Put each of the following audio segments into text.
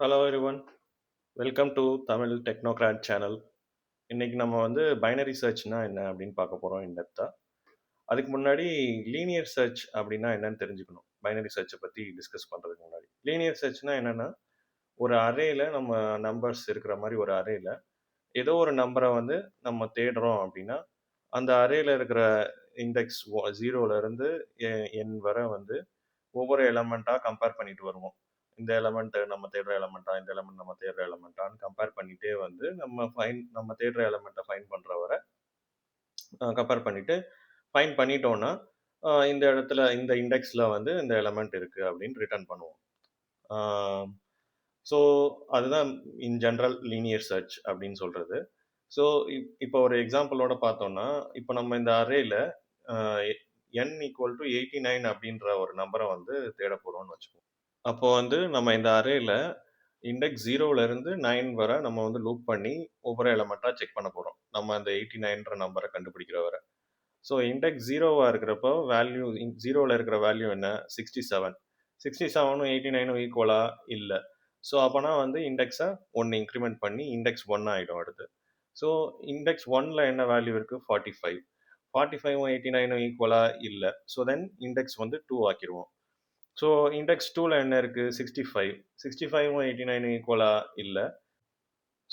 Hello everyone, welcome to Tamil technocrat channel. இன்னைக்கு நம்ம வந்து பைனரி சர்ச்னா என்ன அப்படின்னு பார்க்க போகிறோம் இன்டெப்தா. அதுக்கு முன்னாடி லீனியர் சர்ச் அப்படின்னா என்னன்னு தெரிஞ்சுக்கணும். பைனரி சர்ச்சை பற்றி டிஸ்கஸ் பண்ணுறதுக்கு முன்னாடி லீனியர் சர்ச்னா என்னன்னா, ஒரு அரேல நம்ம நம்பர்ஸ் இருக்கிற மாதிரி ஒரு அரேல ஏதோ ஒரு நம்பரை வந்து நம்ம தேடுறோம் அப்படின்னா, அந்த அரேல இருக்கிற இண்டெக்ஸ் ஜீரோலேருந்து என் வரை வந்து ஒவ்வொரு எலமெண்ட்டாக கம்பேர் பண்ணிட்டு வருவோம். இந்த எலமெண்ட் நம்ம தேடுற எலமெண்ட்டா, இந்த எலமெண்ட் நம்ம தேடுற எலமெண்ட்டான்னு கம்பேர் பண்ணிட்டே வந்து நம்ம தேடுற எலமெண்ட்டை ஃபைண்ட் பண்ற வரை கம்பேர் பண்ணிட்டு ஃபைண்ட் பண்ணிட்டோம்னா, இந்த இடத்துல இந்த இண்டெக்ஸ்ல வந்து இந்த எலமெண்ட் இருக்கு அப்படின்னு ரிட்டர்ன் பண்ணுவோம். ஸோ அதுதான் இன் ஜென்ரல் லீனியர் சர்ச் அப்படின்னு சொல்றது. ஸோ இப்போ ஒரு எக்ஸாம்பிளோட பார்த்தோம்னா, இப்போ நம்ம இந்த அரேல n ஈக்குவல் டு 89 அப்படின்ற ஒரு நம்பரை வந்து தேட போறோம்னு வச்சுக்கோங்க. அப்போ வந்து நம்ம இந்த அரேல இண்டெக்ஸ் 0லேருந்து 9 வரை நம்ம வந்து லூப் பண்ணி ஒவ்வொரு எலமெண்ட்டாக செக் பண்ண போகிறோம். நம்ம அந்த 89ன்ற நம்பரை கண்டுபிடிக்கிற வரை. ஸோ இண்டெக்ஸ் 0வா இருக்கிறப்போ வேல்யூ 0ல இருக்கிற வேல்யூ என்ன? 67. 67ம் 89ம் ஈக்குவலா? இல்லை. ஸோ அப்போனா வந்து இண்டெக்ஸை 1 இன்க்ரிமெண்ட் பண்ணி இண்டெக்ஸ் 1 ஆகிடும் அடுத்து. ஸோ இண்டெக்ஸ் 1ல என்ன வேல்யூ இருக்குது? 45. 45ம் 89ம் ஈக்குவலா? இல்லை. ஸோ தென் இண்டெக்ஸ் வந்து 2 ஆக்கிடுவோம். ஸோ இண்டெக்ஸ் 2ல என்ன இருக்குது? 65. 65ம் 89 ஈக்குவலா? இல்லை.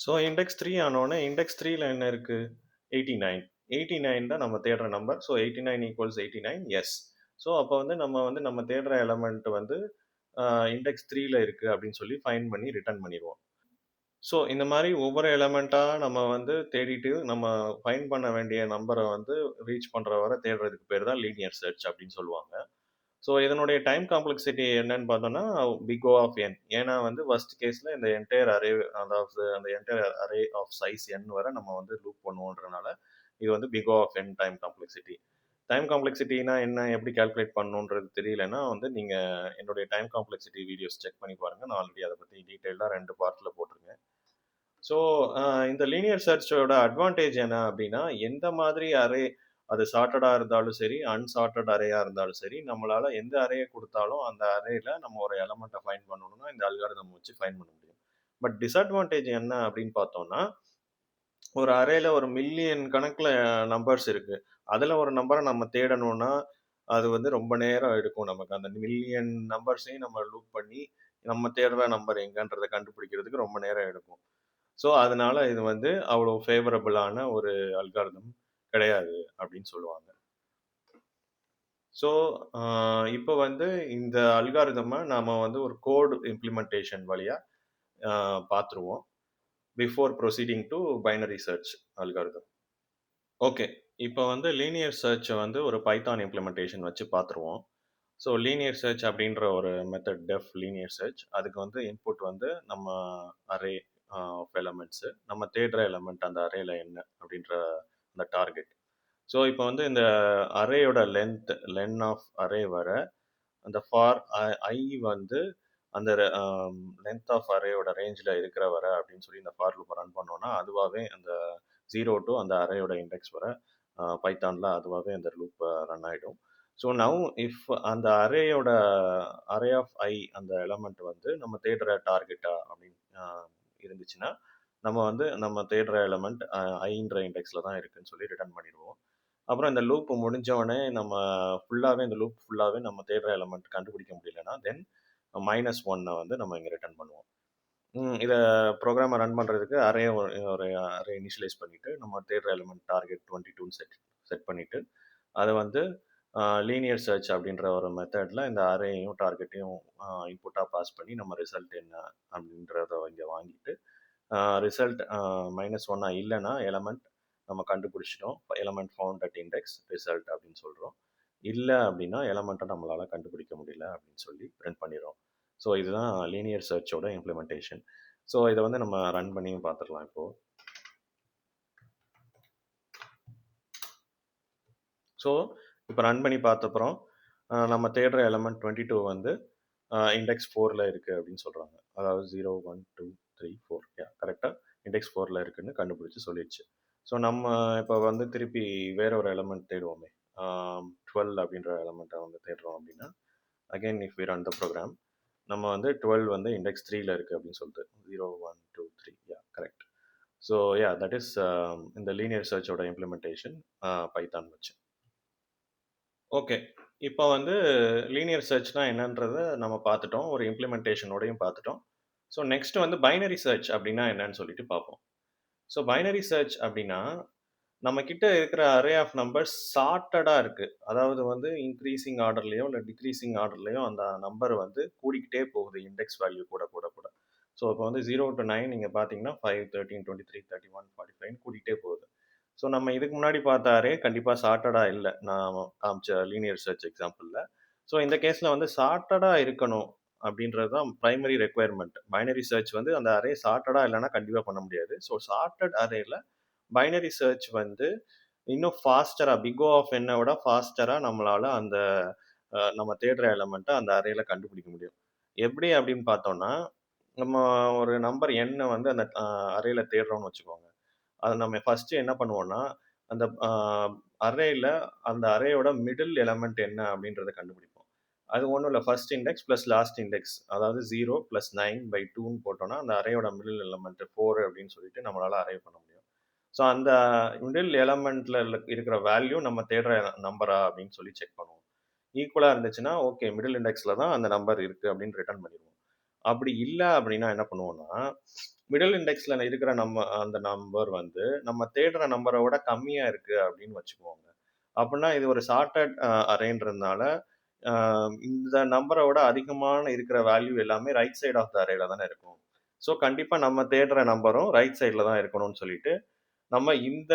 ஸோ இண்டெக்ஸ் 3 ஆனோடனே இண்டெக்ஸ் 3ல என்ன இருக்குது? 89. 89 தான் நம்ம தேடுற number. So 89 equals 89, yes. So அப்போ வந்து நம்ம தேடுற எலமெண்ட் வந்து இண்டெக்ஸ் 3ல இருக்குது அப்படின்னு சொல்லி ஃபைண்ட் பண்ணி ரிட்டர்ன் பண்ணிடுவோம். ஸோ இந்த மாதிரி ஒவ்வொரு எலமெண்ட்டாக நம்ம வந்து தேடிட்டு நம்ம ஃபைண்ட் பண்ண வேண்டிய நம்பரை வந்து ரீச் பண்ணுற வரை தேடுறதுக்கு பேர் தான் லீனியர் சர்ச் அப்படின்னு சொல்லுவாங்க. ஸோ இதனுடைய டைம் காம்ப்ளெக்சிட்டி என்னன்னு பார்த்தோம்னா பிக் ஓ ஆஃப் என். ஏன்னா வந்து ஃபர்ஸ்ட் கேஸில் இந்த என்டையர் அரே, அதாவது அந்த entire array of size n வரை நம்ம வந்து லூப் பண்ணுவோன்றனால இது வந்து big O of n time complexity. Time காம்ப்ளெக்சிட்டினா என்ன, எப்படி கால்குலேட் பண்ணணுன்றது தெரியலன்னா வந்து நீங்கள் என்னுடைய டைம் காம்ப்ளெக்சிட்டி வீடியோஸ் செக் பண்ணி பாருங்கள். நான் ஆல்ரெடி அதை பற்றி டீட்டெயிலாக 2 பார்ட்டில் போட்டிருக்கேன். ஸோ இந்த லீனியர் சர்ச்சோட அட்வான்டேஜ் என்ன அப்படின்னா, எந்த மாதிரி அரே, அது சார்ட்டடாக இருந்தாலும் சரி, அன்சார்ட்டட் அரேயாக இருந்தாலும் சரி, நம்மளால் எந்த அரேயை கொடுத்தாலும் அந்த அரேல நம்ம ஒரு எலமெண்ட்டை ஃபைண்ட் பண்ணணும்னா இந்த அல்காரிதம் வச்சு ஃபைண்ட் பண்ண முடியும். பட் டிஸ்அட்வான்டேஜ் என்ன அப்படின்னு பார்த்தோம்னா, ஒரு அரேல ஒரு மில்லியன் கணக்கில் நம்பர்ஸ் இருக்கு. அதில் ஒரு நம்பரை நம்ம தேடணும்னா அது வந்து ரொம்ப நேரம் எடுக்கும். நமக்கு அந்த மில்லியன் நம்பர்ஸையும் நம்ம லூப் பண்ணி நம்ம தேடுற நம்பர் எங்கன்றதை கண்டுபிடிக்கிறதுக்கு ரொம்ப நேரம் எடுக்கும். ஸோ அதனால இது வந்து அவ்வளோ ஃபேவரபிளான ஒரு அல்காரிதம் கிடையாது அப்படின்னு சொல்லுவாங்க. ஸோ இப்போ வந்து இந்த அல்காரிதமை நாம வந்து ஒரு கோட் இம்ப்ளிமெண்டேஷன் வழியாக பார்த்துருவோம் before proceeding to binary search algorithm. Okay, இப்போ வந்து லீனியர் சர்ச்சை வந்து ஒரு பைத்தான் இம்ப்ளிமெண்டேஷன் வச்சு பார்த்துருவோம். ஸோ லீனியர் சர்ச் அப்படின்ற ஒரு மெத்தட், டெஃப் லீனியர் சர்ச். அதுக்கு வந்து இன்புட் வந்து நம்ம அரே ஆஃப் எலமெண்ட்ஸு, நம்ம தேடுற எலமெண்ட் அந்த அரேல என்ன அப்படின்ற அந்த டார்கெட். ஸோ இப்போ வந்து இந்த அரேயோட லென் ஆஃப் அரே வர அந்த ஃபார் ஐ வந்து அந்த லென்த் ஆஃப் அரேயோட ரேஞ்சில் இருக்கிற வர அப்படின்னு சொல்லி இந்த ஃபார் லூப்பை ரன் பண்ணோன்னா அதுவாகவே அந்த 0 டு அந்த அரேயோட இண்டெக்ஸ் வர பைத்தானில் அதுவாகவே அந்த லூப் ரன் ஆகிடும். ஸோ நவ் இஃப் அந்த அரே ஆஃப் ஐ அந்த எலமெண்ட் வந்து நம்ம தேடுற டார்கெட்டா அப்படின்னு இருந்துச்சுன்னா நம்ம வந்து நம்ம தேடுற எலமெண்ட் ஐன்ற இண்டெக்ஸில் தான் இருக்குன்னு சொல்லி ரிட்டர்ன் பண்ணிடுவோம். அப்புறம் இந்த லூப் முடிஞ்சோடனே நம்ம இந்த லூப் ஃபுல்லாகவே நம்ம தேடுற எலமெண்ட் கண்டுபிடிக்க முடியலன்னா தென் -1 வந்து நம்ம இங்கே ரிட்டர்ன் பண்ணுவோம். இதை ப்ரோக்ராமை ரன் பண்ணுறதுக்கு ஒரு அரே இனிஷியலைஸ் பண்ணிவிட்டு நம்ம தேடுற எலிமெண்ட் டார்கெட் 22 செட் பண்ணிவிட்டு அதை வந்து லீனியர் சர்ச் அப்படின்ற ஒரு மெத்தடில் இந்த அரேயும் டார்கெட்டையும் இன்புட்டாக பாஸ் பண்ணி நம்ம ரிசல்ட் என்ன அப்படின்றத இங்கே வாங்கிட்டு ரிசல்ட் -1 இல்லைன்னா எலமெண்ட் நம்ம கண்டுபிடிச்சிட்டோம், element found at index result அப்படின்னு சொல்கிறோம். இல்லை அப்படின்னா எலமெண்ட்டை நம்மளால் கண்டுபிடிக்க முடியல அப்படின்னு சொல்லி பிரிண்ட் பண்ணிடுறோம். ஸோ இதுதான் லீனியர் சர்ச்சோட இம்ப்ளிமெண்டேஷன். ஸோ இதை வந்து நம்ம ரன் பண்ணியும் பார்த்துடலாம் இப்போது. ஸோ இப்போ ரன் பண்ணி பார்த்தப்புறம் நம்ம தேடுற எலமெண்ட் 22 வந்து இண்டெக்ஸ் 4ல் இருக்குது அப்படின்னு சொல்கிறாங்க. அதாவது 0, 1, 2, 3, 4 கரெக்டாக இண்டெக்ஸ் 4ல் இருக்குதுன்னு கண்டுபிடிச்சி சொல்லிடுச்சு. ஸோ நம்ம இப்போ வந்து திருப்பி வேற ஒரு எலமெண்ட் தேடுவோமே, 12 அப்படின்ற எலமெண்ட்டை வந்து தேடுறோம் அப்படின்னா, again if we run the program, நம்ம வந்து 12 வந்து இண்டெக்ஸ் 3ல இருக்கு அப்படின்னு சொல்லிட்டு 0 1 2 3 yeah correct. So yeah that is இந்த லீனியர் சர்ச்சோட இம்ப்ளிமெண்டேஷன் பைத்தான் வச்சு. ஓகே, இப்போ வந்து லீனியர் சர்ச்னா என்னன்றத நம்ம பார்த்துட்டோம், ஒரு இம்ப்ளிமெண்டேஷனோடையும் பார்த்துட்டோம். ஸோ நெக்ஸ்ட் வந்து பைனரி சர்ச் அப்படின்னா என்னன்னு சொல்லிட்டு பார்ப்போம். ஸோ பைனரி சர்ச் அப்படின்னா நம்ம கிட்ட இருக்கிற அரே ஆஃப் நம்பர்ஸ் சார்ட்டடா இருக்கு. அதாவது வந்து இன்க்ரீசிங் ஆர்டர்லயோ இல்ல டிக்ரீசிங் ஆர்டர்லயோ அந்த நம்பர் வந்து கூடிக்கிட்டே போகுது. இண்டெக்ஸ் வேல்யூ கூட கூட கூட. ஸோ இப்போ வந்து 0 to 9 நீங்க பார்த்தீங்கன்னா 5, 13, 23, 31, 45 கூடிக்கிட்டே போகுது. ஸோ நம்ம இதுக்கு முன்னாடி பார்த்த அரே கண்டிப்பா சார்ட்டடா இல்ல. நான் காமிச்ச லீனியர் சர்ச் எக்ஸாம்பிள்ல. ஸோ இந்த கேஸ்ல வந்து சார்ட்டடா இருக்கணும் அப்படின்றது தான் பிரைமரி ரெக்வயர்மெண்ட். பைனரி சர்ச் வந்து அந்த அரே சார்ட்டடா இல்லைன்னா கண்டிப்பா பண்ண முடியாது. ஸோ சார்ட்டட் அரேல பைனரி சர்ச் வந்து இன்னும் ஃபாஸ்டரா பிக் O ஆஃப் n விட ஃபாஸ்டரா நம்மளால அந்த நம்ம தேடுற எலமெண்ட்டை அந்த அரேல கண்டுபிடிக்க முடியும். எப்படி அப்படின்னு பார்த்தோம்னா, நம்ம ஒரு நம்பர் n வந்து அந்த அரேல தேடுறோம்னு வச்சுக்கோங்க. அது நம்ம ஃபர்ஸ்ட் என்ன பண்ணுவோம்னா, அந்த அரேல அந்த அரேயோட மிடில் எலமெண்ட் என்ன அப்படின்றத கண்டுபிடிப்போம். அது ஒன்றும் இல்லை, first index plus last index, அதாவது 0 ப்ளஸ் 9/2ன்னு போட்டோம்னா அந்த அரேயோட மிடில் எலமெண்ட் 4 அப்படின்னு சொல்லிட்டு நம்மளால அரே பண்ண முடியும். ஸோ அந்த மிடில் எலமெண்ட்ல இருக்கிற வேல்யூ நம்ம தேடுற நம்பரா அப்படின்னு சொல்லி செக் பண்ணுவோம். ஈக்குவலா இருந்துச்சுன்னா ஓகே, மிடில் இண்டெக்ஸ்ல தான் அந்த நம்பர் இருக்கு அப்படின்னு ரிட்டர்ன் பண்ணிடுவோம். அப்படி இல்லை அப்படின்னா என்ன பண்ணுவோம்னா, மிடில் இண்டெக்ஸ்ல இருக்கிற நம்ம அந்த நம்பர் வந்து நம்ம தேடுற நம்பரை விட கம்மியா இருக்கு அப்படின்னு வச்சுக்குவோங்க. அப்படின்னா இது ஒரு சார்ட்டட் அரேன்றதுனால இந்த நம்பரை விட அதிகமான இருக்கிற வேல்யூ எல்லாமே ரைட் சைடு ஆஃப் த அரேல தானே இருக்கும். ஸோ கண்டிப்பா நம்ம தேடுற நம்பரும் ரைட் சைடில் தான் இருக்கணும்னு சொல்லிட்டு நம்ம இந்த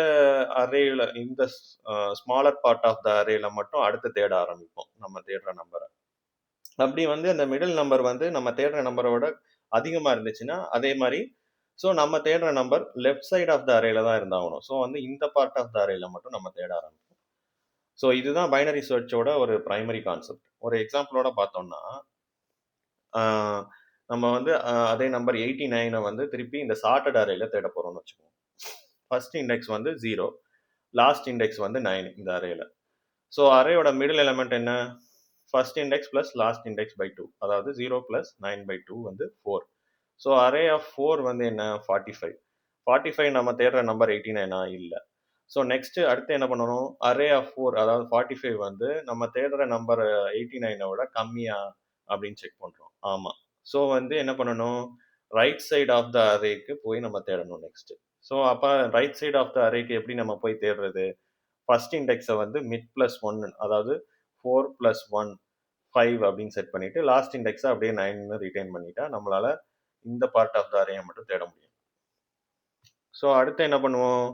அரேல இந்த ஸ்மாலர் பார்ட் ஆஃப் த அரேல மட்டும் அடுத்து தேட ஆரம்பிப்போம் நம்ம தேடுற நம்பரை. அப்படி வந்து அந்த மிடில் நம்பர் வந்து நம்ம தேடுற நம்பரோட அதிகமா இருந்துச்சுன்னா அதே மாதிரி ஸோ நம்ம தேடுற number left side of the அரேல தான் இருந்தாகணும். ஸோ வந்து இந்த பார்ட் ஆஃப் த அரேல மட்டும் நம்ம தேட ஆரம்பிப்போம். ஸோ இதுதான் பைனரி சர்ச்சோட ஒரு பிரைமரி கான்செப்ட். ஒரு எக்ஸாம்பிளோட பார்த்தோம்னா, நம்ம வந்து அதே நம்பர் 89 வந்து திருப்பி இந்த சார்ட்டட் அரேல தேட போறோம்னு வச்சுக்கோங்க. ஃபர்ஸ்ட் இண்டெக்ஸ் வந்து 0, லாஸ்ட் இண்டெக்ஸ் வந்து 9 இந்த அரேல. ஸோ அரேயோட மிடில் எலமெண்ட் என்ன? First index plus last index by 2, அதாவது 0 பிளஸ் 9/2 வந்து 4. ஸோ அரே ஆஃப் 4 வந்து என்ன? 45. 45 நம்ம தேடுற நம்பர் 89 இல்லை. ஸோ நெக்ஸ்ட் அடுத்து என்ன பண்ணணும்? அரே ஆஃப் 4, அதாவது 45 வந்து நம்ம தேடுற நம்பர் 89 விட கம்மியா அப்படின்னு செக் பண்றோம். ஆமா. ஸோ வந்து என்ன பண்ணணும்? ரைட் சைடு ஆஃப் த அரேக்கு போய் நம்ம தேடணும் நெக்ஸ்ட். ஸோ அப்போ ரைட் சைடு ஆஃப் த அரேக்கு எப்படி நம்ம போய் தேடுறது? ஃபர்ஸ்ட் இண்டெக்ஸை வந்து மிட் பிளஸ் 1, அதாவது 4 பிளஸ் 1 5 அப்படின்னு செட் பண்ணிட்டு லாஸ்ட் இண்டெக்ஸை அப்படியே 9 ரிட்டைன் பண்ணிட்டா நம்மளால இந்த பார்ட் ஆஃப் த அரேயை மட்டும் தேட முடியும். ஸோ அடுத்து என்ன பண்ணுவோம்?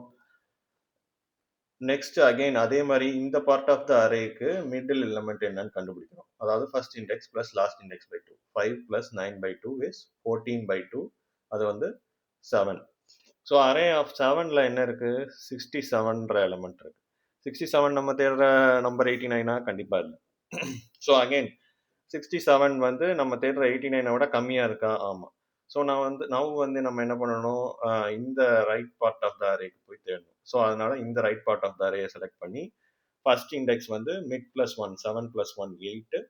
நெக்ஸ்ட் அகைன் அதே மாதிரி இந்த பார்ட் ஆஃப் த அரேக்கு மிடில் எலிமெண்ட் என்னன்னு கண்டுபிடிக்கணும். அதாவது first index plus last index by 2. 5 plus 9/2 is 14/2. அது வந்து 7. ஸோ அரே ஆஃப் 7ல என்ன இருக்கு? 67ன்ற எலிமெண்ட் இருக்கு. 67 நம்ம தேடுற நம்பர் 89 கண்டிப்பா இல்லை. ஸோ அகைன் 67 வந்து நம்ம தேடுற 89 விட கம்மியா இருக்கா? ஆமா. ஸோ நான் வந்து நம்ம என்ன பண்ணணும்? இந்த ரைட் பார்ட் ஆஃப் த அரேக்கு போய் தேடணும். ஸோ அதனால இந்த ரைட் பார்ட் ஆஃப் த அரேயை செலக்ட் பண்ணி ஃபர்ஸ்ட் இண்டெக்ஸ் வந்து mid plus 1 7 plus 1 8,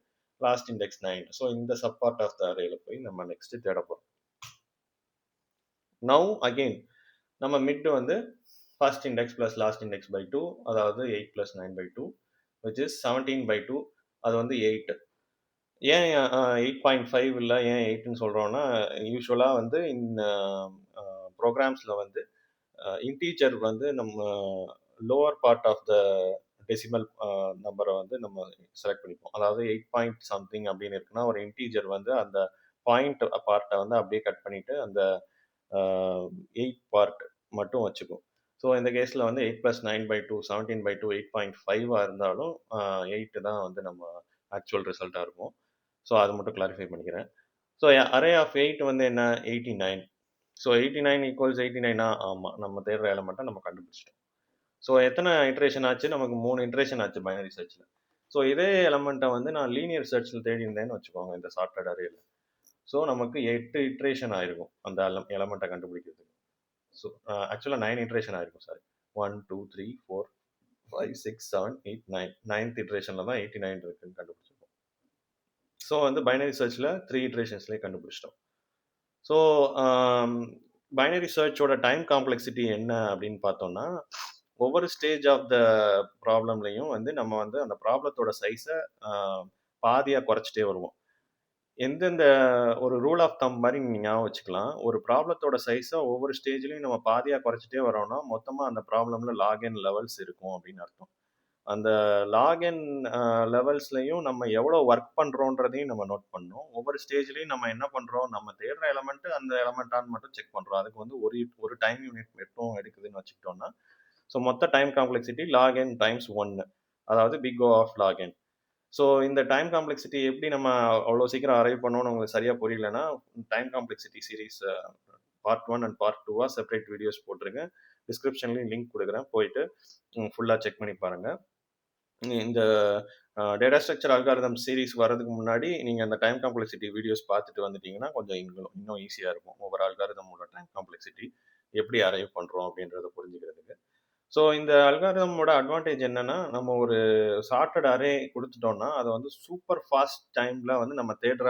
last index 9. So இந்த சப் பார்ட் ஆஃப் த அரேல போய் நம்ம நெக்ஸ்ட் தேட போறோம். நவ் அகைன் நம்ம மிட் வந்து first index plus last index by 2, அதாவது 8 பிளஸ் 9/2 which is 17/2. அது வந்து 8. ஏன் 8.5 இல்லை, ஏன் 8ன்னு சொல்கிறோன்னா, யூஸ்வலாக வந்து இந்த ப்ரோக்ராம்ஸில் வந்து இன்டீஜர் வந்து நம்ம lower part of the decimal நம்பரை வந்து நம்ம செலக்ட் பண்ணிப்போம். அதாவது 8 பாயிண்ட் சம்திங் அப்படின்னு இருக்குன்னா ஒரு இன்டீஜர் வந்து அந்த பாயிண்ட் பார்ட்டை வந்து அப்படியே கட் பண்ணிவிட்டு அந்த 8 பார்ட் மட்டும் வச்சுக்கும். ஸோ இந்த கேஸில் வந்து 8 + 9/2 17/2 8.5 இருந்தாலும் 8 தான் வந்து நம்ம ஆக்சுவல் ரிசல்ட்டாக இருக்கும். ஸோ அதை மட்டும் கிளாரிஃபை பண்ணிக்கிறேன். ஸோ அரே ஆஃப் 8 வந்து என்ன? 89. ஸோ 89 ஈக்குவல்ஸ் 89 ஆமாம், நம்ம தேடுற எலமெண்ட்டை நம்ம கண்டுபிடிச்சிட்டோம். ஸோ எத்தனை இட்ரேஷன் ஆச்சு? நமக்கு 3 இட்ரேஷன் ஆச்சு பைனரி சர்ச்சில். ஸோ இதே எலமெண்ட்டை வந்து நான் லீனியர் சர்ச்சில் தேடி இருந்தேன்னு வச்சுக்கோங்க இந்த சார்ட்டட் அரேல. ஸோ நமக்கு 8 இட்ரேஷன் ஆயிருக்கும் அந்த எலமெண்ட்டை கண்டுபிடிக்கிறதுக்கு. ஸோ ஆக்சுவலாக 9 இட்ரேஷன் ஆயிருக்கும். சாரி, 1 2 3 4 5 6 7 8 9 9th இட்ரேஷனில் தான் 89 இருக்குன்னு கண்டுபிடிச்சிருக்கோம். ஸோ வந்து பைனரி சர்ச்சில் 3 இட்ரேஷன்ஸ்லேயே கண்டுபிடிச்சிட்டோம். ஸோ பைனரி சர்ச்சோட டைம் காம்ப்ளெக்சிட்டி என்ன அப்படின்னு பார்த்தோம்னா, ஒவ்வொரு ஸ்டேஜ் ஆஃப் த ப்ராப்ளம்லையும் வந்து நம்ம வந்து அந்த ப்ராப்ளத்தோட சைஸை பாதியாக குறைச்சிட்டே வருவோம். எந்தெந்த ஒரு ரூல் ஆஃப் தம் மாதிரி நீங்கள் ஞாபகம் வச்சுக்கலாம். ஒரு ப்ராப்ளத்தோட சைஸை ஒவ்வொரு ஸ்டேஜ்லையும் நம்ம பாதியாக குறைச்சிட்டே வரோம்னா மொத்தமாக அந்த ப்ராப்ளமில் லாகின் லெவல்ஸ் இருக்கும் அப்படின்னு அர்த்தம். அந்த லாகின் லெவல்ஸ்லையும் நம்ம எவ்வளோ ஒர்க் பண்ணுறோன்றதையும் நம்ம நோட் பண்ணணும். ஒவ்வொரு ஸ்டேஜ்லையும் நம்ம என்ன பண்ணுறோம், நம்ம தேடுற எலமெண்ட் அந்த எலமெண்ட்டான்னு மட்டும் செக் பண்ணுறோம். அதுக்கு வந்து ஒரு டைம் யூனிட் மட்டும் எடுக்குதுன்னு வச்சுக்கிட்டோம்னா, ஸோ மொத்த டைம் காம்ப்ளெக்சிட்டி லாகின் டைம்ஸ் 1, அதாவது big O of log n. So இந்த டைம் காம்ப்ளெக்சிட்டி எப்படி நம்ம அவ்வளோ சீக்கிரம் அரைவ் பண்ணோம்னு உங்களுக்கு சரியாக புரியலன்னா, time complexity series part 1 and part 2 separate videos போட்டிருக்கேன். டிஸ்கிரிப்ஷன்லையும் லிங்க் கொடுக்குறேன், போயிட்டு ஃபுல்லாக செக் பண்ணி பாருங்கள். இந்த டேட்டா ஸ்ட்ரக்சர் அல்காரிதம் சீரிஸ் வரதுக்கு முன்னாடி நீங்கள் அந்த டைம் காம்ப்ளெக்சிட்டி வீடியோஸ் பார்த்துட்டு வந்துட்டீங்கன்னா கொஞ்சம் இன்னும் ஈஸியாக இருக்கும். ஒவ்வொரு அல்காரிதமோட டைம் காம்ப்ளெக்சிட்டி எப்படி அரைவ் பண்ணுறோம் அப்படின்றத புரிஞ்சுக்கிறதுக்கு. ஸோ இந்த அல்காரிதமோட அட்வான்டேஜ் என்னன்னா, நம்ம ஒரு சார்ட்டட் அரே கொடுத்துட்டோம்னா அதை வந்து சூப்பர் ஃபாஸ்ட் டைமில் வந்து நம்ம தேடுற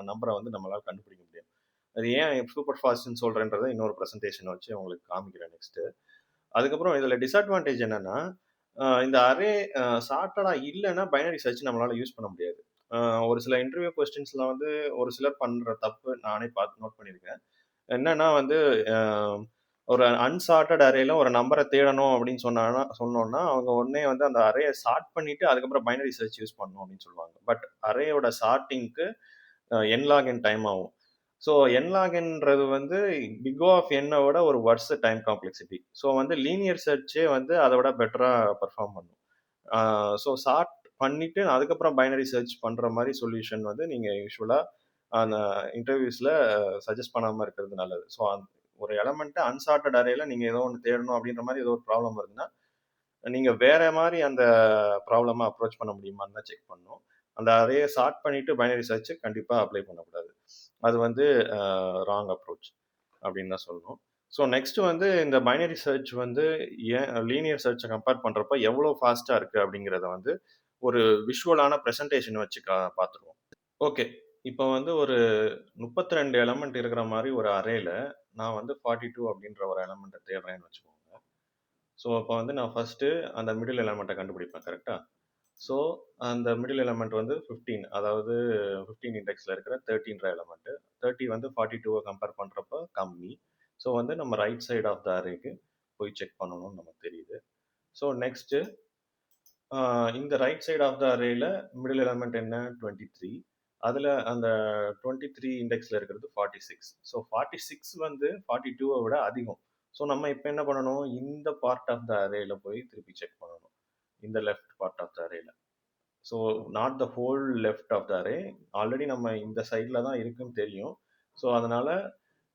நம்பரை வந்து நம்மளால் கண்டுபிடிக்க முடியும். அது ஏன் சூப்பர் ஃபாஸ்ட்னு சொல்கிறேன்றதை இன்னொரு ப்ரெசன்டேஷன் வச்சு உங்களுக்கு காமிக்கிறேன் நெக்ஸ்ட்டு. அதுக்கப்புறம் இதில் டிஸ்அட்வான்டேஜ் என்னன்னா, இந்த அரே சார்ட்டடா இல்லைன்னா பைனரி சர்ச் நம்மளால யூஸ் பண்ண முடியாது. ஒரு சில இன்டர்வியூ கொஸ்டின்ஸ்ல வந்து ஒரு சிலர் பண்ற தப்பு நானே பார்த்து நோட் பண்ணியிருக்கேன். என்னன்னா வந்து ஒரு அன்சார்ட்டட் அரேல ஒரு நம்பரை தேடணும் அப்படின்னு சொன்னோம்னா அவங்க உடனே வந்து அந்த அரேயை சார்ட் பண்ணிட்டு அதுக்கப்புறம் பைனரி சர்ச் யூஸ் பண்ணணும் அப்படின்னு சொல்லுவாங்க. பட் அரேயோட சார்ட்டிங்க்கு என்லாகின் டைம் ஆகும். ஸோ என்லாக்ன்றது வந்து பிக் ஓ ஆஃப் என்னை விட ஒரு வர்ஸ் டைம் காம்ப்ளெக்சிட்டி. ஸோ வந்து லீனியர் சர்ச்சே வந்து அதை விட பெட்டராக பெர்ஃபார்ம் பண்ணும். ஸோ சார்ட் பண்ணிட்டு அதுக்கப்புறம் பைனரி சர்ச் பண்ணுற மாதிரி சொல்யூஷன் வந்து நீங்கள் யூஸ்வலாக அந்த இன்டர்வியூஸில் சஜஸ்ட் பண்ணாமல் இருக்கிறது நல்லது. ஸோ ஒரு எலமெண்ட்டை அன்சார்ட்டட் அரேல நீங்கள் ஏதோ ஒன்று தேடணும் அப்படின்ற மாதிரி ஏதோ ஒரு ப்ராப்ளம் வருதுன்னா நீங்கள் வேற மாதிரி அந்த ப்ராப்ளமை அப்ரோச் பண்ண முடியுமான்னு தான் செக் பண்ணணும். அந்த அதையே சார்ட் பண்ணிட்டு பைனரி சர்ச் கண்டிப்பாக அப்ளை பண்ணக்கூடாது. அது வந்து ராங் அப்ரோச் அப்படின்னு தான் சொல்லணும். ஸோ நெக்ஸ்ட் வந்து இந்த பைனரி சர்ச் வந்து ஏன் லீனியர் சர்ச்சை கம்பேர் பண்ணுறப்ப எவ்வளோ ஃபாஸ்ட்டாக இருக்குது அப்படிங்கிறத வந்து ஒரு விஷுவலான ப்ரெசன்டேஷன் வச்சு பார்த்துருவோம். ஓகே, இப்போ வந்து ஒரு 32 எலமெண்ட் இருக்கிற மாதிரி ஒரு அரேல நான் வந்து 42 அப்படின்ற ஒரு எலமெண்ட்டை தேடுறேன்னு வச்சுக்கோங்க. ஸோ அப்போ வந்து நான் ஃபஸ்ட்டு அந்த மிடில் எலமெண்ட்டை கண்டுபிடிப்பேன், கரெக்டாக? ஸோ அந்த மிடில் எலமெண்ட் வந்து 15, அதாவது 15 இண்டெக்ஸில் இருக்கிற 13ன்ற எலமெண்ட்டு. 30 வந்து 42வை கம்பேர் பண்ணுறப்ப கம்மி. ஸோ வந்து நம்ம ரைட் சைடு ஆஃப் த அரேக்கு போய் செக் பண்ணணும்னு நமக்கு தெரியுது. ஸோ நெக்ஸ்ட்டு இந்த ரைட் சைடு ஆஃப் த அரேல மிடில் எலமெண்ட் என்ன, 23. அதில் அந்த 23 இண்டெக்ஸில் இருக்கிறது 46. ஸோ 46 வந்து 42வை விட அதிகம். ஸோ நம்ம இப்போ என்ன பண்ணணும், இந்த பார்ட் ஆஃப் த அரேல போய் திருப்பி செக் பண்ணணும், இந்த லெஃப்ட் பார்ட் ஆஃப் த அரேல. So not the whole left of the array, already நம்ம இந்த சைடில் தான் இருக்குன்னு தெரியும். ஸோ அதனால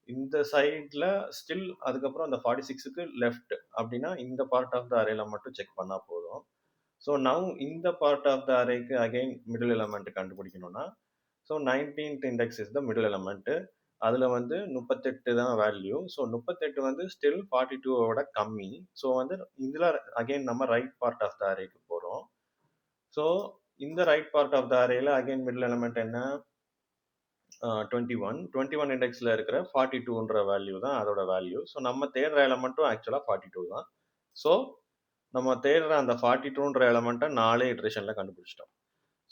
இந்த சைடில் ஸ்டில் அதுக்கப்புறம் அந்த 46க்கு லெஃப்ட் அப்படின்னா இந்த பார்ட் ஆஃப் த அரேல மட்டும் செக் பண்ணால் போதும். ஸோ நவ் இந்த பார்ட் ஆஃப் த அரேக்கு அகைன் மிடில் எலமெண்ட் கண்டுபிடிக்கணும்னா, so 19th index is the middle element. அதில் வந்து 38 தான் வேல்யூ. ஸோ 38 வந்து ஸ்டில் 42வோட கம்மி. ஸோ வந்து இதில் அகைன் நம்ம ரைட் பார்ட் ஆஃப் த அரேக்கு போகிறோம். ஸோ இந்த ரைட் பார்ட் ஆஃப் த அரேல அகைன் மிடில் எலமெண்ட் என்ன, 21 இண்டெக்ஸில் இருக்கிற 42ன்ற வேல்யூ தான் அதோட வேல்யூ. ஸோ நம்ம தேடுற எலமெண்ட்டும் ஆக்சுவலாக 42 தான். ஸோ நம்ம தேடுற அந்த 42ன்ற எலமெண்ட்டை 4 இட்ரேஷனில் கண்டுபிடிச்சிட்டோம்.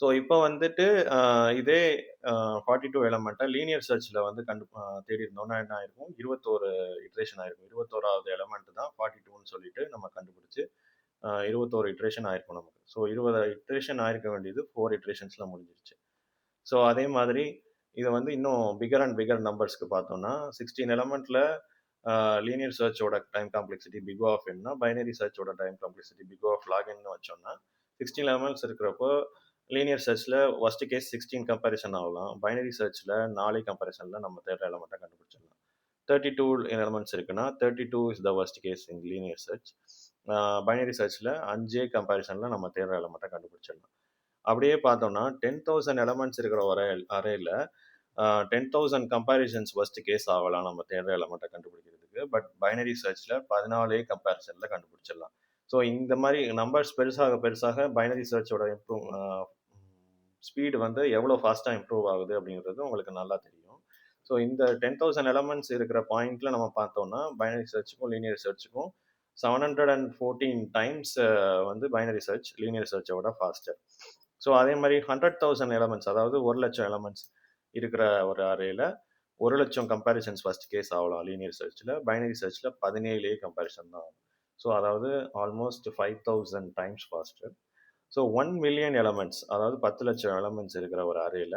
ஸோ இப்போ வந்துட்டு இதே 42 எலமெண்ட்டை லீனியர் சர்ச்சில் வந்து தேடி இருந்தோம்னா என்ன ஆயிருக்கும், 21 இட்ரேஷன் ஆயிருக்கும். 21வது எலமெண்ட் தான் 42ன்னு சொல்லிட்டு நம்ம கண்டுபிடிச்சி 21 இட்ரேஷன் ஆயிருக்கும் நமக்கு. ஸோ 20 இட்ரேஷன் ஆயிருக்க வேண்டியது 4 இட்ரேஷன்ஸில் முடிஞ்சிருச்சு. ஸோ அதே மாதிரி இதை வந்து இன்னும் பிகர் அண்ட் பிகர் நம்பர்ஸ்க்கு பார்த்தோம்னா 16 எலமெண்ட்டில் லீனியர் சர்ச்சோட டைம் காம்ப்ளெக்சிட்டி பிக் ஆஃப் என்ன, பைனரி சர்ச்சோட டைம் காம்ப்ளெக்சிட்டி பிக் ஆஃப் லாகின்னு வச்சோம்னா 16 எலமெண்ட்ஸ் இருக்கிறப்போ லீனியர் சர்ச்சில் ஒஸ்ட் கேஸ் 16 கம்பேரிசன் ஆகலாம். பைனரி சர்ச்சில் 4 கம்பேரிசனில் நம்ம தேடுற எலமெண்ட்டை கண்டுபிடிச்சிடலாம். 32 எலமெண்ட்ஸ் இருக்குன்னா 32 is the worst case in linear search. Binary சர்ச்சில் 5 கம்பேரிசனில் நம்ம தேடுற எலமெண்ட்டை கண்டுபிடிச்சிடலாம். அப்படியே பார்த்தோம்னா 10,000 எலமெண்ட்ஸ் இருக்கிற ஒரு அரேல 10,000 கம்பேரிசன்ஸ் ஃபர்ஸ்ட் கேஸ் ஆகலாம் நம்ம தேடுற எலமெண்ட்டை கண்டுபிடிக்கிறதுக்கு. பட் பைனரி சர்ச்சில் 14 கம்பேரிசனில் கண்டுபிடிச்சிடலாம். ஸோ இந்த மாதிரி நம்பர்ஸ் பெருசாக பெருசாக பைனரி சர்ச்சோட ஸ்பீடு வந்து எவ்வளோ ஃபாஸ்ட்டாக இம்ப்ரூவ் ஆகுது அப்படிங்கிறது உங்களுக்கு நல்லா தெரியும். ஸோ இந்த 10,000 எலமெண்ட்ஸ் இருக்கிற பாயிண்ட்ல நம்ம பார்த்தோம்னா பைனரி சர்ச்சுக்கும் லீனியர் சர்ச்சுக்கும் 714 டைம்ஸ் வந்து பைனரி சர்ச் லீனியர் சர்ச்சை விட ஃபாஸ்டர். ஸோ அதே மாதிரி 100,000 எலமெண்ட்ஸ், அதாவது 1,00,000 எலமெண்ட்ஸ் இருக்கிற ஒரு அரேல 1,00,000 கம்பேரிசன்ஸ் ஃபர்ஸ்ட் கேஸ் ஆகலாம் லீனியர் சர்ச்சில். பைனரி சர்ச்சில் 17 கம்பேரிசன் தான் ஆகும். ஸோ அதாவது almost 5,000 times pastor. So 1,000,000 elements, அதாவது 10,00,000 எலமெண்ட்ஸ் இருக்கிற ஒரு அரேல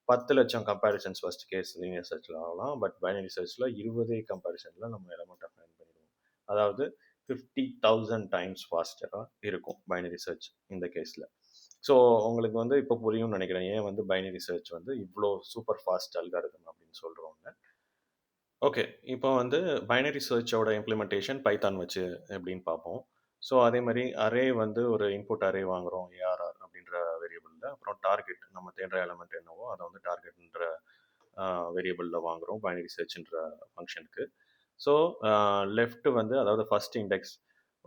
10,00,000 கம்பேரிசன்ஸ் ஃபர்ஸ்ட் கேஸ் லீனியர் சர்ச்சில் ஆகலாம். பட் பைனரி சர்ச்சில் 20 கம்பேரிசனில் நம்ம எலமெண்ட்டை ஃபைண்ட் பண்ணிடுவோம். அதாவது 50,000 டைம்ஸ் ஃபாஸ்டராக இருக்கும் பைனரி சர்ச் இந்த கேஸில். ஸோ உங்களுக்கு வந்து இப்போ புரியும்னு நினைக்கிறேன் ஏன் வந்து பைனரி சர்ச் வந்து இவ்வளோ சூப்பர் ஃபாஸ்ட் அல்காரிதம் அப்படின்னு சொல்கிறோங்க. ஓகே. இப்போ வந்து பைனரி சர்ச்சோட இம்ப்ளிமெண்டேஷன் பைத்தான் வச்சு எப்படின்னு பார்ப்போம். ஸோ அதே மாதிரி அரே வந்து ஒரு இன்புட் அரே வாங்குறோம் ஏஆர்ஆர் அப்படின்ற வேரியபிளில். அப்புறம் டார்கெட் நம்ம தேடுற எலமெண்ட் என்னவோ அதை வந்து டார்கெட்ன்ற வேரியபிளில் வாங்குறோம் பைனரி சர்ச்ன்ற ஃபங்க்ஷனுக்கு. ஸோ லெஃப்ட் வந்து அதாவது ஃபர்ஸ்ட் இண்டெக்ஸ்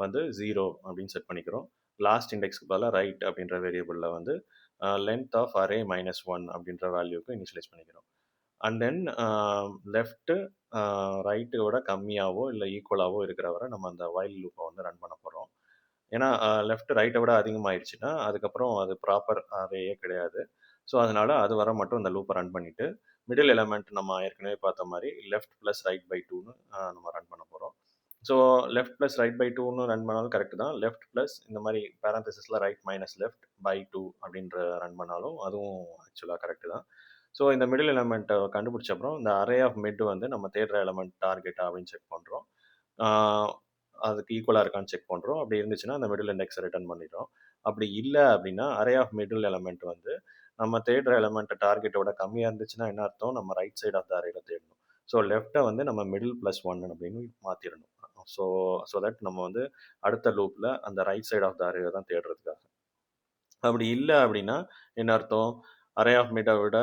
வந்து 0 அப்படின்னு செட் பண்ணிக்கிறோம். லாஸ்ட் இண்டெக்ஸ்க்கு பதிலாக ரைட் அப்படின்ற வேரியபிளில் வந்து லென்த் ஆஃப் அரே -1 அப்படின்ற வேல்யூக்கு இனிஷியலைஸ் பண்ணிக்கிறோம். அண்ட் தென் லெஃப்ட்டு ரைட்டை விட கம்மியாகவோ இல்லை ஈக்குவலாகவோ இருக்கிற வரை நம்ம அந்த வைல் லூப்பை வந்து ரன் பண்ண போகிறோம். ஏன்னா லெஃப்ட் ரைட்டை விட அதிகமாகிடுச்சுன்னா அதுக்கப்புறம் அது ப்ராப்பர் அரேயே கிடையாது. ஸோ அதனால அது வர மட்டும் இந்த லூப்பை ரன் பண்ணிவிட்டு மிடில் எலமெண்ட் நம்ம ஏற்கனவே பார்த்த மாதிரி லெஃப்ட் ப்ளஸ் ரைட் பை 2ன்னு நம்ம ரன் பண்ண போகிறோம். So left plus right by 2ன்னு ரன் பண்ணாலும் கரெக்ட் தான். லெஃப்ட் ப்ளஸ் இந்த மாதிரி பேரந்தசிஸில் ரைட் மைனஸ் லெஃப்ட் பை 2 அப்படின்ற ரன் பண்ணாலும் அதுவும் ஆக்சுவலாக கரெக்டு தான். ஸோ இந்த மிடில் எலமெண்ட்டை கண்டுபிடிச்ச அப்புறம் இந்த அரே ஆஃப் மிட் வந்து நம்ம தேடுற எலமெண்ட் டார்கெட்டா அப்படின்னு செக் பண்ணுறோம். அதுக்கு ஈக்குவலாக இருக்கான்னு செக் பண்ணுறோம். அப்படி இருந்துச்சுன்னா அந்த மிடில் இண்டெக்ஸை ரிட்டர்ன் பண்ணிடுறோம். அப்படி இல்லை அப்படின்னா அரே ஆஃப் மிடில் எலமெண்ட் வந்து நம்ம தேடுற எலமெண்ட் டார்கெட்டோட கம்மியாக இருந்துச்சுன்னா என்ன அர்த்தம், நம்ம ரைட் சைட் ஆஃப் த அரேல தேடணும். ஸோ லெஃப்ட்டை வந்து நம்ம மிடில் ப்ளஸ் 1 அப்படின்னு மாற்றிடணும். ஸோ ஸோ தட் நம்ம வந்து அடுத்த லூப்பில் அந்த ரைட் சைட் ஆஃப் த அரேவை தான் தேடுறதுக்காக. அப்படி இல்லை அப்படின்னா என்ன அர்த்தம், அரே ஆஃப் மிட்டை விட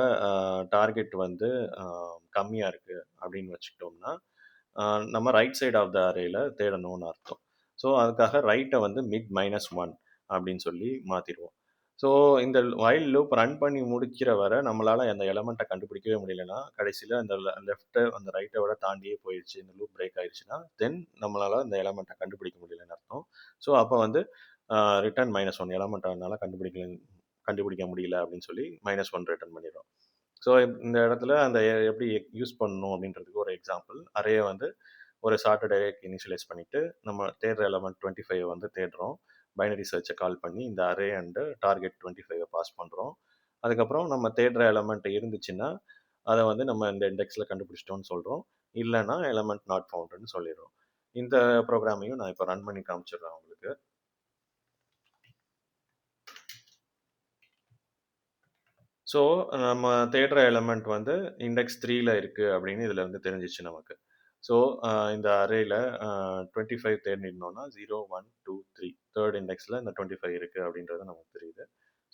டார்கெட் வந்து கம்மியாக இருக்குது அப்படின்னு வச்சுக்கிட்டோம்னா நம்ம ரைட் சைட் ஆஃப் த அரேல தேடணும்னு அர்த்தம். ஸோ அதுக்காக ரைட்டை வந்து மிட் -1 அப்படின்னு சொல்லி மாற்றிடுவோம். ஸோ இந்த வைல் லூப் ரன் பண்ணி முடிக்கிற வரை நம்மளால் அந்த எலமெண்ட்டை கண்டுபிடிக்கவே முடியலன்னா கடைசியில் அந்த லெஃப்ட்டை அந்த ரைட்டை விட தாண்டியே போயிடுச்சு, இந்த லூப் பிரேக் ஆயிடுச்சுன்னா தென் நம்மளால் அந்த எலமெண்ட்டை கண்டுபிடிக்க முடியலன்னு அர்த்தம். ஸோ அப்போ வந்து ரிட்டர்ன் -1 எலமெண்ட்டால் கண்டுபிடிக்க முடியல அப்படின்னு சொல்லி -1 ரிட்டர்ன் பண்ணிடுறோம். ஸோ இந்த இடத்துல அந்த எப்படி யூஸ் பண்ணணும் அப்படின்றதுக்கு ஒரு எக்ஸாம்பிள். அரே வந்து ஒரு சார்ட்டட் அரேக்கு இனிஷியலைஸ் பண்ணிவிட்டு நம்ம தேடுற எலமெண்ட் 25 வந்து தேடுறோம். பைனரி சர்ச்சை கால் பண்ணி இந்த அரே அண்டு டார்கெட் 25 பாஸ் பண்ணுறோம். அதுக்கப்புறம் நம்ம தேடுற எலமெண்ட் இருந்துச்சுன்னா அதை வந்து நம்ம இந்த இண்டெக்ஸில் கண்டுபிடிச்சிட்டோம்னு சொல்கிறோம். இல்லைன்னா எலமெண்ட் நாட் ஃபவுண்டுன்னு சொல்லிடுறோம். இந்த ப்ரோக்ராமையும் நான் இப்போ ரன் பண்ணி காமிச்சிடுறேன் உங்களுக்கு. ஸோ நம்ம தேடுற எலமெண்ட் வந்து இண்டெக்ஸ் 3ல இருக்குது அப்படின்னு இதில் வந்து தெரிஞ்சிச்சு நமக்கு. ஸோ இந்த அரேல 25 தேடினோம்னா 0, 1, 2, 3 தேர்ட் இண்டெக்ஸில் இந்த 25 இருக்குது அப்படின்றது நமக்கு தெரியுது.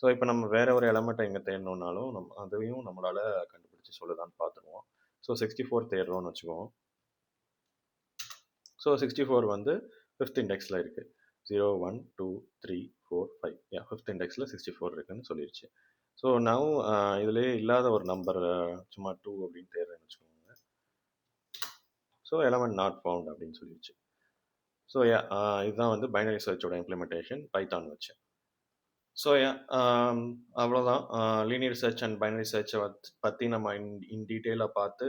ஸோ இப்போ நம்ம வேற ஒரு எலமெண்ட்டை எங்கே தேடணுன்னாலும் அதையும் நம்மளால் கண்டுபிடிச்சி சொல்லுதான்னு பார்த்துருவோம். ஸோ 64 தேடுறோம்னு வச்சுக்குவோம். ஸோ 64 வந்து 5th இண்டெக்ஸில் இருக்குது. 0, 1, 2, 3, 4, 5 5th இண்டெக்ஸில் 64 இருக்குன்னு சொல்லிடுச்சு. ஸோ நவ் இதுலேயே இல்லாத ஒரு நம்பர் சும்மா 2 அப்படின்னு தேடுறேன்னு வச்சுக்கோங்க. ஸோ எலமெண்ட் நாட் ஃபவுண்ட் அப்படின்னு சொல்லிடுச்சு. ஸோ இதுதான் வந்து பைனரி சர்ச்சோட இம்ப்ளிமெண்டேஷன் பைத்தான் வச்சு. ஸோ அவ்வளோதான். லீனியர் சர்ச் அண்ட் பைனரி சர்ச்சை பற்றி நம்ம இன் டீட்டெயிலாக பார்த்து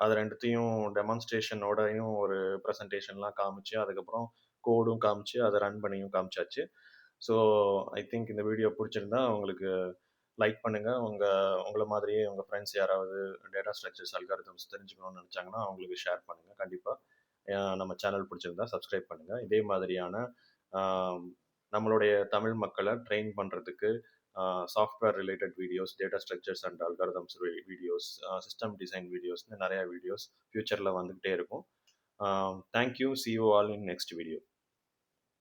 அது ரெண்டுத்தையும் டெமான்ஸ்ட்ரேஷனோடையும் ஒரு ப்ரெசன்டேஷன்லாம் காமிச்சு அதுக்கப்புறம் கோடும் காமிச்சு அதை ரன் பண்ணியும் காமிச்சாச்சு. ஸோ ஐ திங்க் இந்த வீடியோ பிடிச்சிருந்தா உங்களுக்கு லைக் பண்ணுங்கள். உங்களை மாதிரியே உங்கள் ஃப்ரெண்ட்ஸ் யாராவது டேட்டா ஸ்ட்ரக்சர்ஸ் அல்காரிதம்ஸ் தெரிஞ்சுக்கணும்னு நினச்சாங்கன்னா அவங்களுக்கு ஷேர் பண்ணுங்கள். கண்டிப்பாக நம்ம சேனல் பிடிச்சிருந்தா சப்ஸ்கிரைப் பண்ணுங்கள். இதே மாதிரியான நம்மளுடைய தமிழ் மக்களை ட்ரெயின் பண்ணுறதுக்கு software related videos, data structures and algorithms videos, system design வீடியோஸ்னு நிறையா வீடியோஸ் ஃப்யூச்சரில் வந்துக்கிட்டே இருக்கும். Thank you. See you all in next video.